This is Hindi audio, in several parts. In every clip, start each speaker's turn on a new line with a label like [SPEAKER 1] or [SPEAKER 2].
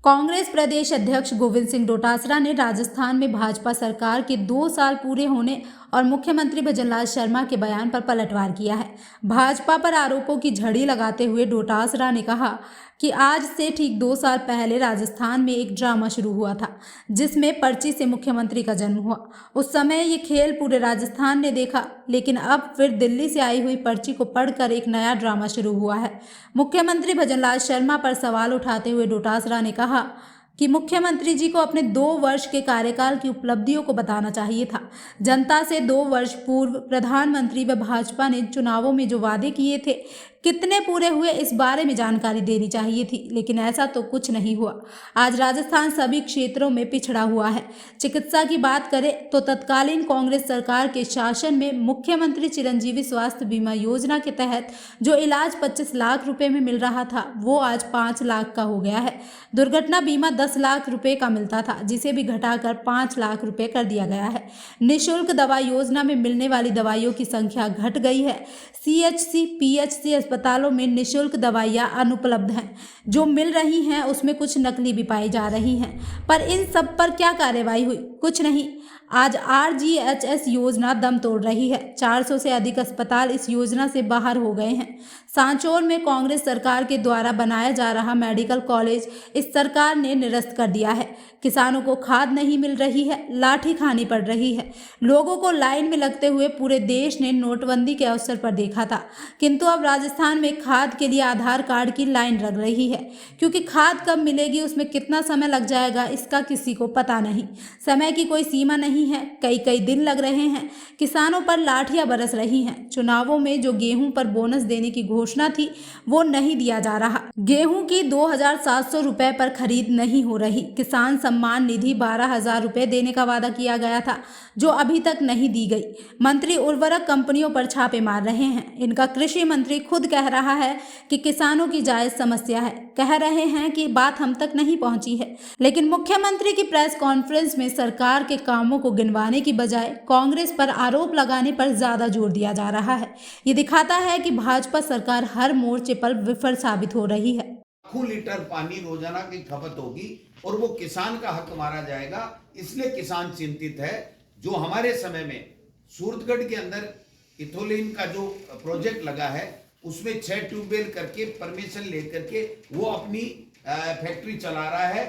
[SPEAKER 1] कांग्रेस प्रदेश अध्यक्ष गोविंद सिंह डोटासरा ने राजस्थान में भाजपा सरकार के 2 साल पूरे होने और मुख्यमंत्री भजनलाल शर्मा के बयान पर पलटवार किया है। भाजपा पर आरोपों की झड़ी लगाते हुए डोटासरा ने कहा कि आज से ठीक 2 साल पहले राजस्थान में एक ड्रामा शुरू हुआ था, जिसमें पर्ची से मुख्यमंत्री का जन्म हुआ। उस समय ये खेल पूरे राजस्थान ने देखा, लेकिन अब फिर दिल्ली से आई हुई पर्ची को पढ़कर एक नया ड्रामा शुरू हुआ है। मुख्यमंत्री भजनलाल शर्मा पर सवाल उठाते हुए डोटासरा ने कहा कि मुख्यमंत्री जी को अपने 2 वर्ष के कार्यकाल की उपलब्धियों को बताना चाहिए था। जनता से 2 वर्ष पूर्व प्रधानमंत्री व भाजपा ने चुनावों में जो वादे किए थे, कितने पूरे हुए, इस बारे में जानकारी देनी चाहिए थी, लेकिन ऐसा तो कुछ नहीं हुआ। आज राजस्थान सभी क्षेत्रों में पिछड़ा हुआ है। चिकित्सा की बात करें तो तत्कालीन कांग्रेस सरकार के शासन में मुख्यमंत्री चिरंजीवी स्वास्थ्य बीमा योजना के तहत जो इलाज 25 लाख रुपए में मिल रहा था, वो आज 5 लाख का हो गया है। दुर्घटना बीमा 10 लाख रुपए का मिलता था, जिसे भी घटाकर 5 लाख रुपए कर दिया गया है। निःशुल्क दवा योजना में मिलने वाली दवाइयों की संख्या घट गई है। CHC, PHC अस्पतालों में निःशुल्क दवाइयाँ अनुपलब्ध हैं। जो मिल रही हैं उसमें कुछ नकली भी पाई जा रही हैं। पर इन सब पर क्या कार्रवाई हुई? कुछ नहीं। आज RGHS योजना दम तोड़ रही है। 400 से अधिक अस्पताल इस योजना से बाहर हो गए हैं। सांचौर में कांग्रेस सरकार के द्वारा बनाया जा रहा मेडिकल कॉलेज इस सरकार ने निरस्त कर दिया है। किसानों को खाद नहीं मिल रही है, लाठी खानी पड़ रही है। लोगों को लाइन में लगते हुए पूरे देश ने नोटबंदी के अवसर पर देखा था, किंतु अब राजस्थान में खाद के लिए आधार कार्ड की लाइन लग रही है, क्योंकि खाद कब मिलेगी, उसमें कितना समय लग जाएगा, इसका किसी को पता नहीं। समय की कोई सीमा नहीं है, कई दिन लग रहे हैं। किसानों पर लाठियां बरस रही हैं। चुनावों में जो गेहूं पर बोनस देने की घोषणा थी, वो नहीं दिया जा रहा। गेहूं की 2700 रुपए पर खरीद नहीं हो रही। किसान सम्मान निधि 12,000 रुपए देने का वादा किया गया था, जो अभी तक नहीं दी गई। मंत्री उर्वरक कंपनियों पर छापे मार रहे हैं। इनका कृषि मंत्री खुद कह रहा है कि किसानों की जायज समस्या है। कह रहे हैं कि बात हम तक नहीं पहुंची है, लेकिन मुख्यमंत्री की प्रेस कॉन्फ्रेंस में सरकार के कामों को गिनवाने की बजाय कांग्रेस पर आरोप लगाने पर ज्यादा जोर दिया जा रहा है। ये दिखाता है कि भाजपा सरकार हर मोर्चे पर विफल साबित हो रही है।
[SPEAKER 2] लाखों लीटर पानी रोजाना की खपत होगी और वो किसान का हक मारा जाएगा, इसलिए किसान चिंतित है। जो हमारे समय में सूरतगढ़ के अंदर इथोलिन का जो प्रोजेक्ट लगा है, उसमें 6 ट्यूबवेल करके परमिशन लेकर के वो अपनी फैक्ट्री चला रहा है।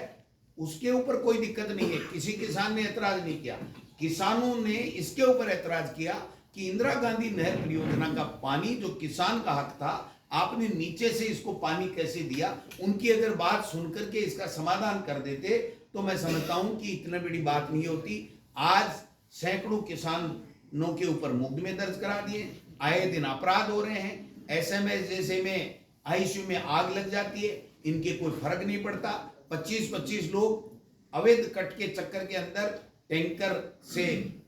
[SPEAKER 2] उसके ऊपर कोई दिक्कत नहीं है, किसी किसान ने ऐतराज नहीं किया। किसानों ने इसके ऊपर ऐतराज किया कि इंदिरा गांधी नहर परियोजना का पानी जो किसान का हक था, आपने नीचे से इसको पानी कैसे दिया। उनकी अगर बात सुनकर के इसका समाधान कर देते तो मैं समझता हूं कि इतनी बड़ी बात नहीं होती। आज सैकड़ों किसानों के ऊपर मुकदमे दर्ज करा दिए, आए दिन अपराध हो रहे हैं। SMS जैसे में ICU में आग लग जाती है, इनके कोई फर्क नहीं पड़ता। 25-25 लोग अवैध कट के चक्कर के अंदर टैंकर से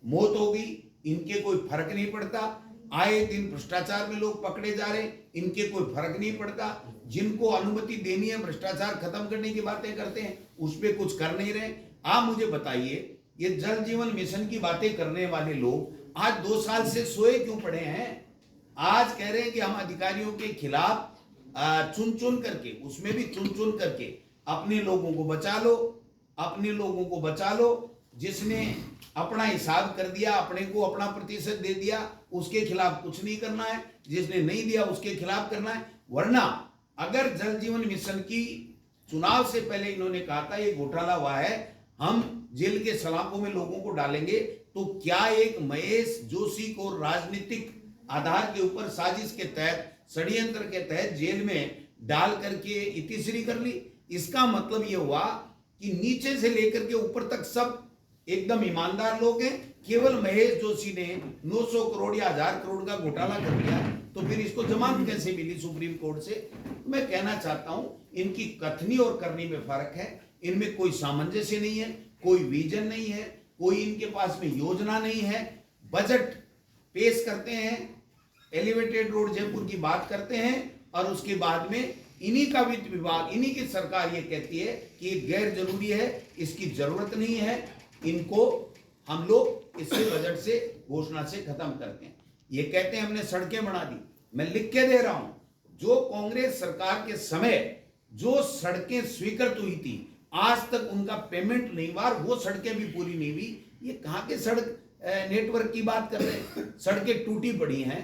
[SPEAKER 2] मौत हो गई, इनके कोई फर्क नहीं पड़ता। आए दिन भ्रष्टाचार में लोग पकड़े जा रहे, इनके कोई फर्क नहीं पड़ता। जिनको अनुमति देनी है भ्रष्टाचार खत्म करने की बातें करते हैं, उस पर कुछ कर नहीं रहे। आप मुझे बताइए, ये जल जीवन मिशन की बातें करने वाले लोग आज 2 साल से सोए क्यों पड़े हैं? आज कह रहे हैं कि हम अधिकारियों के खिलाफ चुन करके, उसमें भी चुन करके अपने लोगों को बचा लो, अपने लोगों को बचा लो। जिसने अपना हिसाब कर दिया, अपने को अपना प्रतिशत दे दिया, उसके खिलाफ कुछ नहीं करना है। जिसने नहीं दिया उसके खिलाफ करना है। वरना अगर जल जीवन मिशन की चुनाव से पहले इन्होंने कहा था ये घोटाला हुआ है, हम जेल के सलाखों में लोगों को डालेंगे, तो क्या एक महेश जोशी को राजनीतिक आधार के ऊपर साजिश के तहत, षड्यंत्र के तहत जेल में डाल करके इतिश्री कर ली? इसका मतलब यह हुआ कि नीचे से लेकर के ऊपर तक सब एकदम ईमानदार लोग हैं। केवल महेश जोशी ने 900 करोड़ या 1000 करोड़ का घोटाला कर दिया, तो फिर इसको जमानत कैसे मिली सुप्रीम कोर्ट से? मैं कहना चाहता हूं, इनकी कथनी और करनी में फर्क है। इनमें कोई सामंजस्य नहीं है, कोई विजन नहीं है, कोई इनके पास में योजना नहीं है। बजट पेश करते हैं, एलिवेटेड रोड जयपुर की बात करते हैं, और उसके बाद में इन्हीं का वित्त विभाग, इन्हीं की सरकार ये कहती है कि ये गैर जरूरी है, इसकी जरूरत नहीं है, इनको हम लोग इससे बजट से घोषणा से खत्म करते हैं। ये कहते हैं हमने सड़कें बना दी। मैं लिख के दे रहा हूं, जो कांग्रेस सरकार के समय जो सड़कें स्वीकृत हुई थी, आज तक उनका पेमेंट नहीं हुआ, और वो सड़कें भी पूरी नहीं हुई। ये कहाँ के सड़क नेटवर्क की बात कर रहे हैं? सड़कें टूटी पड़ी हैं।